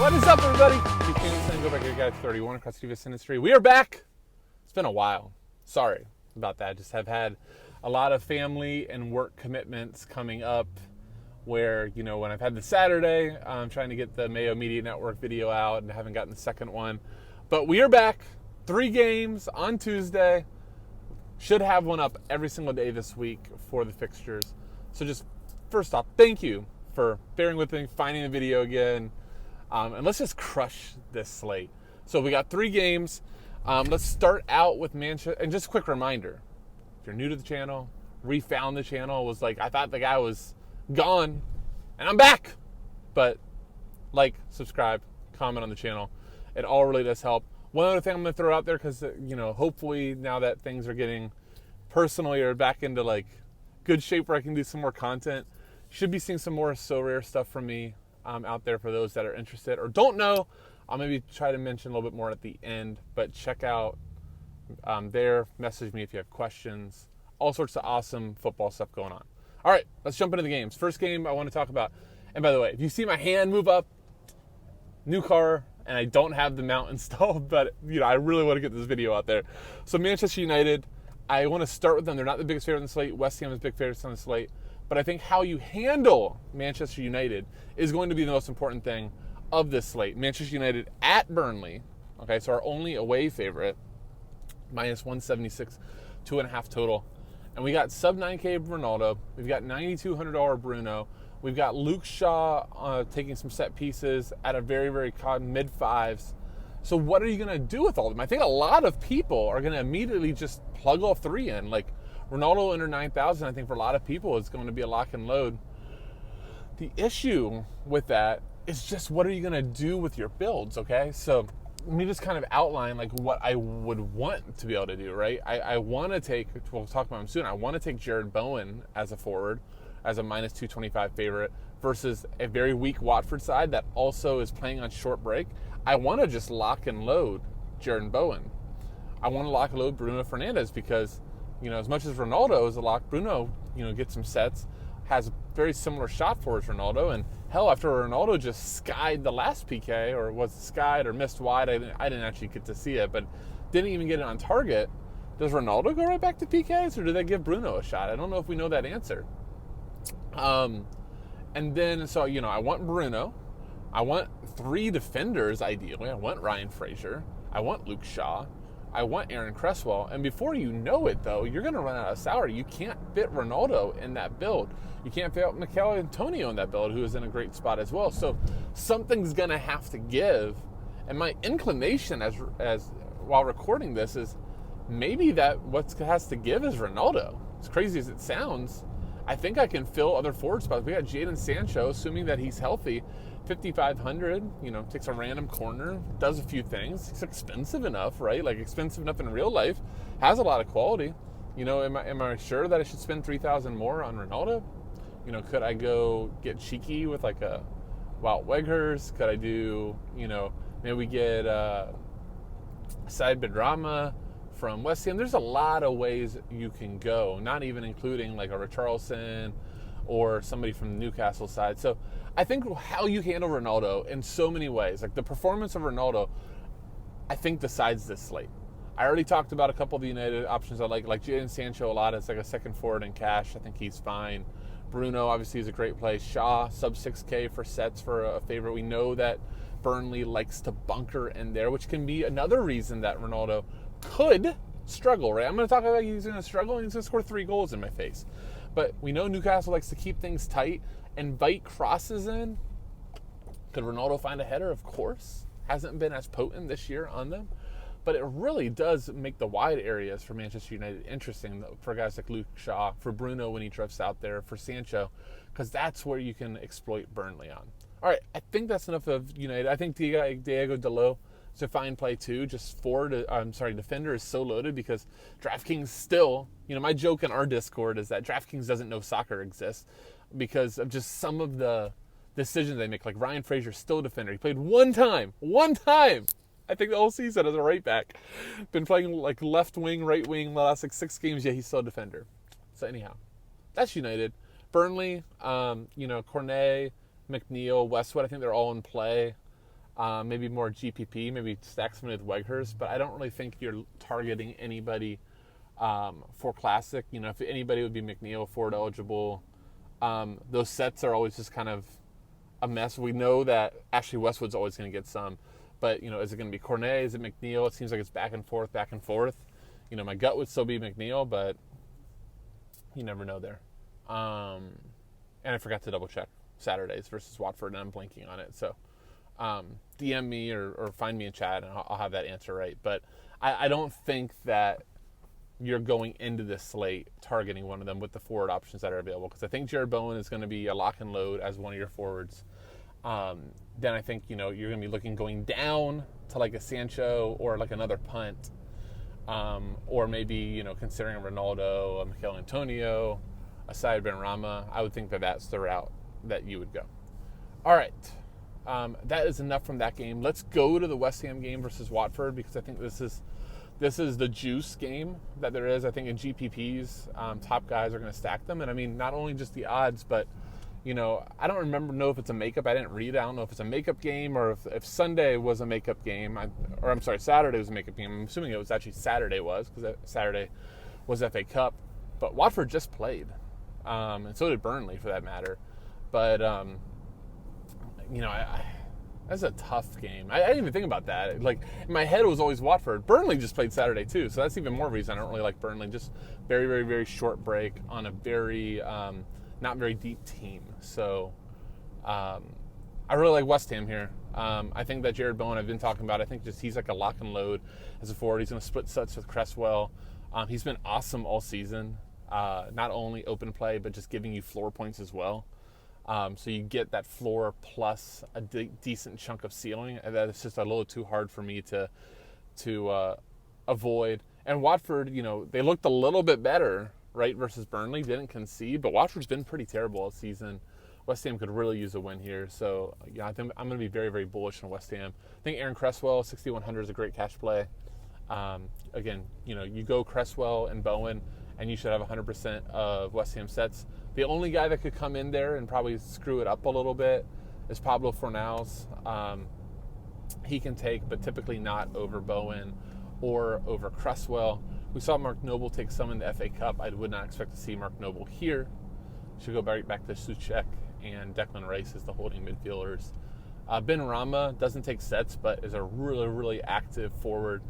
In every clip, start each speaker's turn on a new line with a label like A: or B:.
A: What is up, everybody? Jaden Sancho, go back to guy 31 across the DFS industry. We are back. It's been a while. Sorry about that. Just have had a lot of family and work commitments coming up where, you know, when I've had the Saturday, I'm trying to get the Mayo Media Network video out and haven't gotten the second one. But we are back. 3 games on Tuesday. Should have one up every single day this week for the fixtures. So just first off, thank you for bearing with me, finding the video again. And let's just crush this slate. So we got 3 games. Let's start out with Manchester. And just a quick reminder, if you're new to the channel, refound the channel, was like, I thought the guy was gone, and I'm back. But like, subscribe, comment on the channel. It all really does help. One other thing I'm going to throw out there, because, you know, hopefully now that things are getting personally or back into like good shape where I can do some more content, should be seeing some more Sorare stuff from me out there for those that are interested or don't know. I'll maybe try to mention a little bit more at the end, but check out there. Message me if you have questions. All sorts of awesome football stuff going on. All right, let's jump into the games. First game I want to talk about, and by the way, if you see my hand move up, new car, and I don't have the mount installed, but you know, I really want to get this video out there. So Manchester United, I want to start with them. They're not the biggest favorite on the slate. West Ham is big favorites on the slate. But I think how you handle Manchester United is going to be the most important thing of this slate. Manchester United at Burnley, okay, so our only away favorite, minus 176, 2.5 total. And we got sub 9K Ronaldo. We've got $9,200 Bruno. We've got Luke Shaw taking some set pieces at a very, very mid-5s. So what are you going to do with all of them? I think a lot of people are going to immediately just plug all 3 in. Like Ronaldo under 9,000, I think for a lot of people is going to be a lock and load. The issue with that is just what are you going to do with your builds, okay? So let me just kind of outline like what I would want to be able to do, right? I want to take, we'll talk about him soon, I want to take Jared Bowen as a forward, as a minus 225 favorite versus a very weak Watford side that also is playing on short break. I want to just lock and load Jared Bowen. I want to lock and load Bruno Fernandes because, you know, as much as Ronaldo is a lock, Bruno, you know, gets some sets, has a very similar shot for his Ronaldo, and hell, after Ronaldo just skied the last PK, or was skied or missed wide, I didn't actually get to see it, but didn't even get it on target. Does Ronaldo go right back to PKs, or do they give Bruno a shot? I don't know if we know that answer. And then, so, you know, I want Bruno. I want 3 defenders, ideally. I want Ryan Fraser. I want Luke Shaw. I want Aaron Cresswell. And before you know it, though, you're going to run out of salary. You can't fit Ronaldo in that build. You can't fit Mikel Antonio in that build, who is in a great spot as well. So something's going to have to give. And my inclination as while recording this is maybe that what has to give is Ronaldo. As crazy as it sounds, I think I can fill other forward spots. We got Jaden Sancho, assuming that he's healthy, 5,500, you know, takes a random corner, does a few things. He's expensive enough, right? Like expensive enough in real life, has a lot of quality. You know, am I sure that I should spend 3,000 more on Ronaldo? You know, could I go get cheeky with like a Wout Weghorst? Could I do, you know, maybe we get Said Benrahma from West Ham? There's a lot of ways you can go, not even including like a Richarlison or somebody from the Newcastle side. So I think how you handle Ronaldo in so many ways, like the performance of Ronaldo, I think decides this slate. I already talked about a couple of the United options I like Jaden Sancho a lot as like a second forward in cash. I think he's fine. Bruno obviously is a great play. Shaw, sub 6K for sets for a favorite. We know that Burnley likes to bunker in there, which can be another reason that Ronaldo could struggle, right? I'm going to talk about he's going to struggle and he's going to score 3 goals in my face. But we know Newcastle likes to keep things tight, invite crosses in. Could Ronaldo find a header? Of course. Hasn't been as potent this year on them. But it really does make the wide areas for Manchester United interesting for guys like Luke Shaw, for Bruno when he drifts out there, for Sancho, because that's where you can exploit Burnley on. All right, I think that's enough of United. I think Diego Dalot is a fine play too. Just defender is so loaded because DraftKings still, you know, my joke in our Discord is that DraftKings doesn't know soccer exists because of just some of the decisions they make. Like Ryan Fraser, still a defender. He played one time. I think the whole season as a right back. Been playing like left wing, right wing the last like 6 games. Yeah, he's still a defender. So anyhow, that's United. Burnley, Cornet, McNeil, Westwood, I think they're all in play. maybe more GPP, maybe stack somebody with Weghorst, but I don't really think you're targeting anybody for Classic. If anybody would be McNeil, forward eligible. Those sets are always just kind of a mess. We know that Ashley Westwood's always going to get some, but is it going to be Cornet? Is it McNeil? It seems like it's back and forth, back and forth. My gut would still be McNeil, but you never know there. And I forgot to double check Saturdays versus Watford, and I'm blanking on it. So DM me or find me in chat, and I'll have that answer right. But I don't think that you're going into this slate targeting one of them with the forward options that are available, because I think Jared Bowen is going to be a lock and load as one of your forwards. Then I think you're going to be looking going down to like a Sancho or like another punt, or maybe considering a Ronaldo, a Mikel Antonio, a Said Benrahma. I would think that that's the route that you would go. All right, that is enough from that game. Let's go to the West Ham game versus Watford, because I think this is the juice game that there is. I think in GPPs, top guys are going to stack them. And I mean, not only just the odds, but, I don't know if it's a makeup. I didn't read it. I don't know if it's a makeup game or if Sunday was a makeup game. Saturday was a makeup game. I'm assuming it was actually Saturday because Saturday was FA Cup. But Watford just played. And so did Burnley for that matter. But, that's a tough game. I didn't even think about that. Like, in my head, it was always Watford. Burnley just played Saturday, too. So that's even more reason I don't really like Burnley. Just very, very, very short break on a very, not very deep team. So I really like West Ham here. I think that Jared Bowen, I've been talking about, I think just he's like a lock and load as a forward. He's going to split sets with Cresswell. He's been awesome all season. Not only open play, but just giving you floor points as well. So you get that floor plus a decent chunk of ceiling, and that is just a little too hard for me to avoid. And Watford, they looked a little bit better, right, versus Burnley. Didn't concede, but Watford's been pretty terrible all season. West Ham could really use a win here. So I think I'm going to be very, very bullish on West Ham. I think Aaron Cresswell, 6,100 is a great cash play. Again, you go Cresswell and Bowen, and you should have 100% of West Ham sets. The only guy that could come in there and probably screw it up a little bit is Pablo Fornals. He can take, but typically not over Bowen or over Cresswell. We saw Mark Noble take some in the FA Cup. I would not expect to see Mark Noble here. Should go back to Souček and Declan Rice as the holding midfielders. Benrahma doesn't take sets, but is a really, really active forward.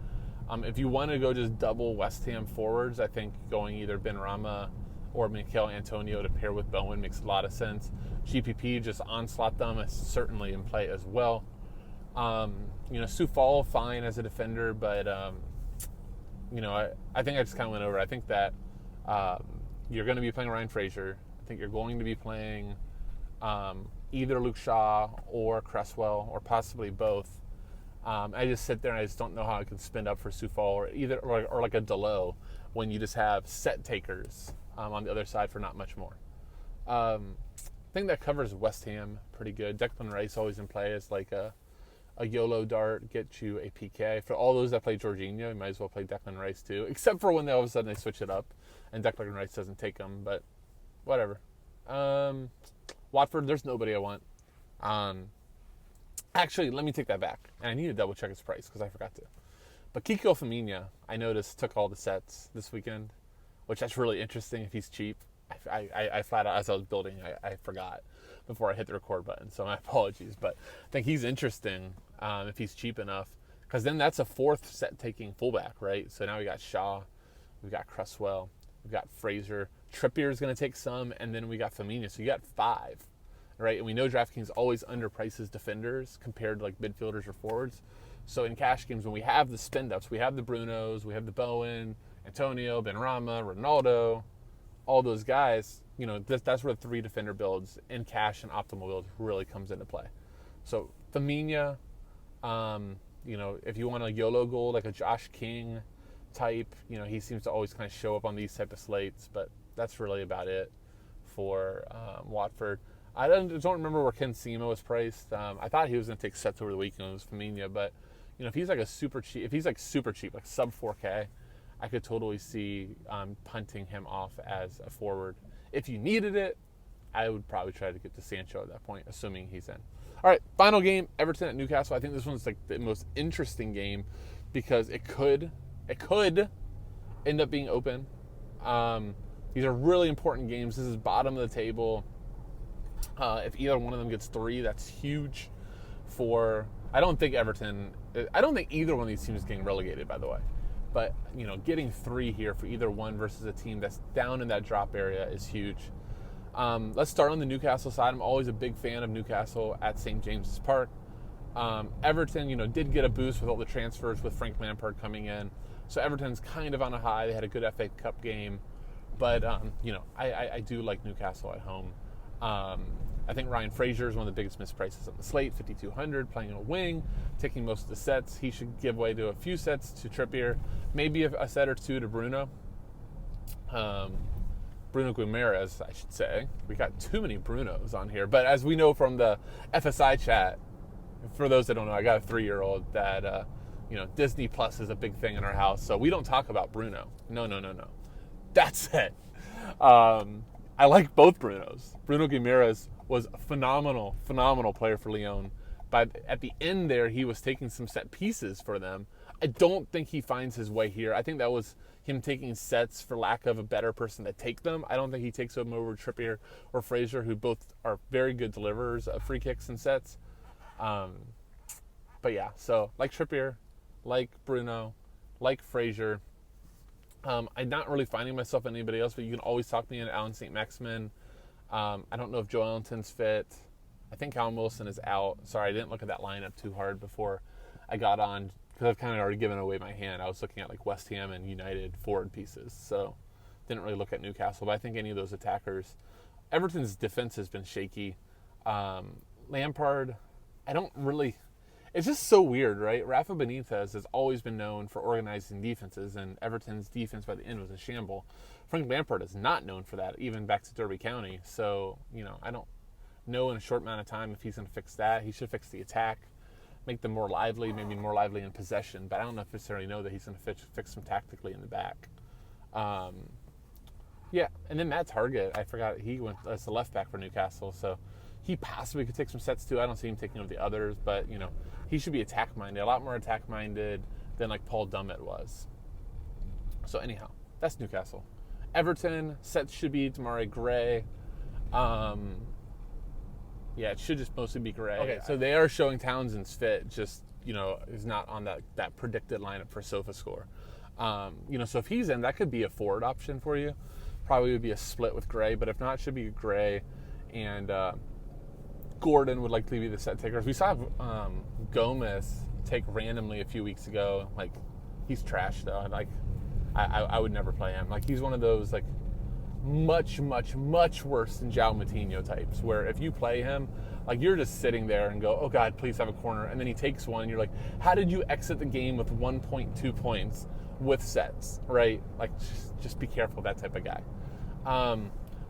A: If you want to go just double West Ham forwards, I think going either Benrahma or Mikel Antonio to pair with Bowen makes a lot of sense. GPP, just onslaught them, is certainly in play as well. Soufal, fine as a defender, but, I think I just kind of went over. I think that you're going to be playing Ryan Fraser. I think you're going to be playing either Luke Shaw or Cresswell, or possibly both. I just sit there and I just don't know how I can spin up for Soufal or like a Delo when you just have set takers on the other side for not much more. I think that covers West Ham pretty good. Declan Rice always in play as like a YOLO dart, get you a PK. For all those that play Jorginho, you might as well play Declan Rice too, except for when all of a sudden they switch it up and Declan Rice doesn't take them, but whatever. Watford, there's nobody I want. Actually, let me take that back. And I need to double check his price because I forgot to. But Kiko Femenia, I noticed, took all the sets this weekend, which that's really interesting if he's cheap. I flat out, as I was building, I forgot before I hit the record button, so my apologies. But I think he's interesting if he's cheap enough, because then that's a fourth set-taking fullback, right? So now we got Shaw, we got Cresswell, we got Fraser. Trippier's going to take some, and then we got Femenia. So you got 5, right? And we know Draftkings always underprices defenders compared to like midfielders or forwards. So in cash games, when we have the spend-ups, we have the Brunos, we have the Bowen, Antonio, Benrahma, Ronaldo, all those guys, that's where the 3 defender builds in cash and optimal builds really comes into play. So Femenia, if you want a YOLO goal, like a Josh King type, he seems to always kind of show up on these type of slates, but that's really about it for Watford. I don't remember where Ken Sema was priced. I thought he was going to take sets over the weekend. It was Femenia, but if he's like super cheap, like sub 4K, I could totally see punting him off as a forward. If you needed it, I would probably try to get to Sancho at that point, assuming he's in. All right, final game, Everton at Newcastle. I think this one's like the most interesting game because it could end up being open. These are really important games. This is bottom of the table. If either one of them gets 3, that's huge for... I don't think either one of these teams is getting relegated, by the way. But, getting 3 here for either one versus a team that's down in that drop area is huge. Let's start on the Newcastle side. I'm always a big fan of Newcastle at St. James's Park. Everton, did get a boost with all the transfers with Frank Lampard coming in. So Everton's kind of on a high. They had a good FA Cup game. But, I do like Newcastle at home. I think Ryan Fraser is one of the biggest misprices on the slate, 5,200, playing in a wing, taking most of the sets. He should give way to a few sets to Trippier, maybe a set or 2 to Bruno. Bruno Ramirez, I should say. We got too many Brunos on here. But as we know from the FSI chat, for those that don't know, I got a 3-year-old that, Disney Plus is a big thing in our house. So we don't talk about Bruno. No. That's it. I like both Brunos. Bruno Ramirez was a phenomenal player for Lyon. But at the end there, he was taking some set pieces for them. I don't think he finds his way here. I think that was him taking sets for lack of a better person to take them. I don't think he takes them over Trippier or Fraser, who both are very good deliverers of free kicks and sets. But yeah, so like Trippier, like Bruno, like Fraser. I'm not really finding myself in anybody else, but you can always talk me into Alan St. Maximin. I don't know if Joe Ellington's fit. I think Callum Wilson is out. Sorry, I didn't look at that lineup too hard before I got on because I've kind of already given away my hand. I was looking at like West Ham and United forward pieces, so didn't really look at Newcastle. But I think any of those attackers, Everton's defense has been shaky. Lampard, I don't really... It's just so weird, right? Rafa Benitez has always been known for organizing defenses, and Everton's defense by the end was a shamble. Frank Lampard is not known for that, even back to Derby County. So, I don't know in a short amount of time if he's going to fix that. He should fix the attack, make them more lively, maybe more lively in possession, but I don't necessarily know that he's going to fix them tactically in the back. Yeah, and then Matt Target, I forgot, he went as the left back for Newcastle, so he possibly could take some sets too. I don't see him taking over the others, but, he should be attack-minded, a lot more attack-minded than like Paul Dummett was. So anyhow, that's Newcastle. Everton, sets should be Demarai Gray. Yeah, it should just mostly be Gray. Okay, so they are showing Townsend's fit, just, is not on that predicted lineup for SofaScore. So if he's in, that could be a forward option for you. Probably would be a split with Gray, but if not, it should be Gray and Gordon would likely be the set takers. We saw Gomez take randomly a few weeks ago. Like, he's trash though. Like, I would never play him. Like, he's one of those like much worse than João Moutinho types, where if you play him, like, you're just sitting there and go, oh God, please have a corner, and then he takes one, and you're like, how did you exit the game with 1.2 points with sets, right? Like, just be careful of that type of guy.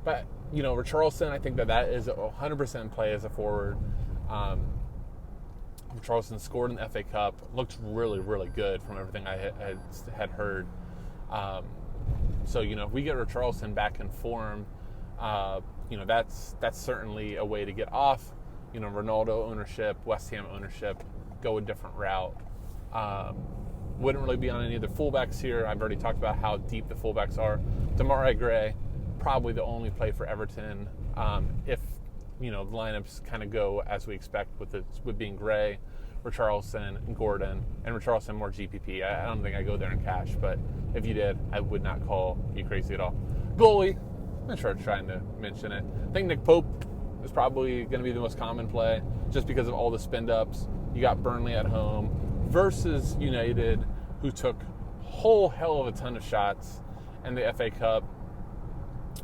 A: But Richarlison, I think that is a 100% play as a forward. Richarlison scored in the FA Cup, looked really good from everything I had heard. So if we get Richarlison back in form, that's certainly a way to get off. Ronaldo ownership, West Ham ownership, go a different route. Wouldn't really be on any of the fullbacks here. I've already talked about how deep the fullbacks are. Demarai Gray, probably the only play for Everton if the lineups kind of go as we expect with being Gray, Richarlison, and Gordon, and Richarlison more GPP. I don't think I go there in cash, but if you did, I would not call you crazy at all. Goalie, I'm sure trying to mention it. I think Nick Pope is probably going to be the most common play just because of all the spin-ups. You got Burnley at home versus United, who took a whole hell of a ton of shots in the FA Cup.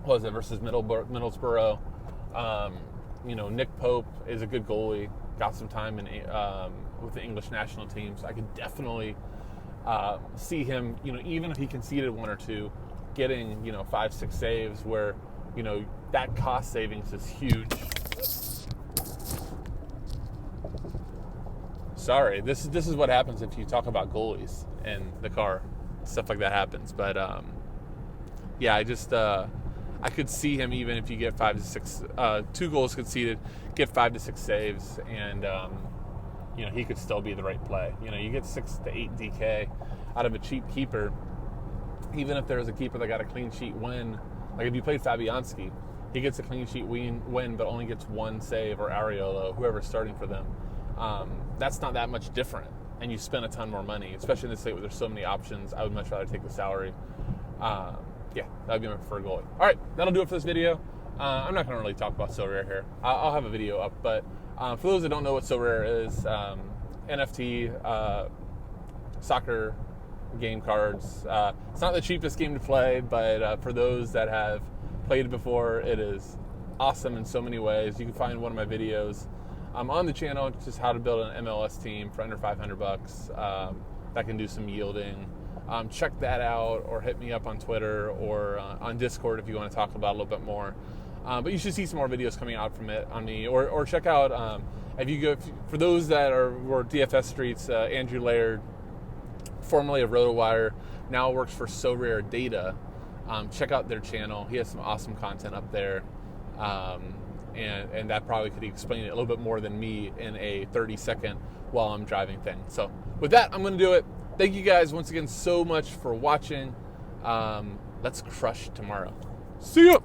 A: What was it, versus Middlesbrough? Nick Pope is a good goalie. Got some time with the English national team, so I could definitely see him. Even if he conceded 1 or 2, getting 5-6 saves, where that cost savings is huge. Sorry, this is what happens if you talk about goalies in the car. Stuff like that happens, but yeah, I could see him, even if you get 5 to 6, 2 goals conceded, get 5 to 6 saves, and he could still be the right play. You get 6 to 8 DK out of a cheap keeper, even if there's a keeper that got a clean sheet win. Like if you played Fabianski, he gets a clean sheet win, but only gets 1 save, or Ariolo, whoever's starting for them. That's not that much different, and you spend a ton more money, especially in this slate where there's so many options. I would much rather take the salary. That would be my preferred goalie. All right, that'll do it for this video. I'm not going to really talk about Sorare here. I'll have a video up, but for those that don't know what Sorare is, NFT soccer game cards. It's not the cheapest game to play, but for those that have played it before, it is awesome in so many ways. You can find one of my videos on the channel, just how to build an MLS team for under $500 that can do some yielding. Check that out, or hit me up on Twitter or on Discord if you want to talk about it a little bit more. But you should see some more videos coming out from it on me, or check out for those that were DFS streets. Andrew Laird, formerly of RotoWire, now works for Sorare Data. Check out their channel. He has some awesome content up there, and that probably could explain it a little bit more than me in a 30-second while I'm driving thing. So with that, I'm going to do it. Thank you guys once again so much for watching. Let's crush tomorrow. See ya!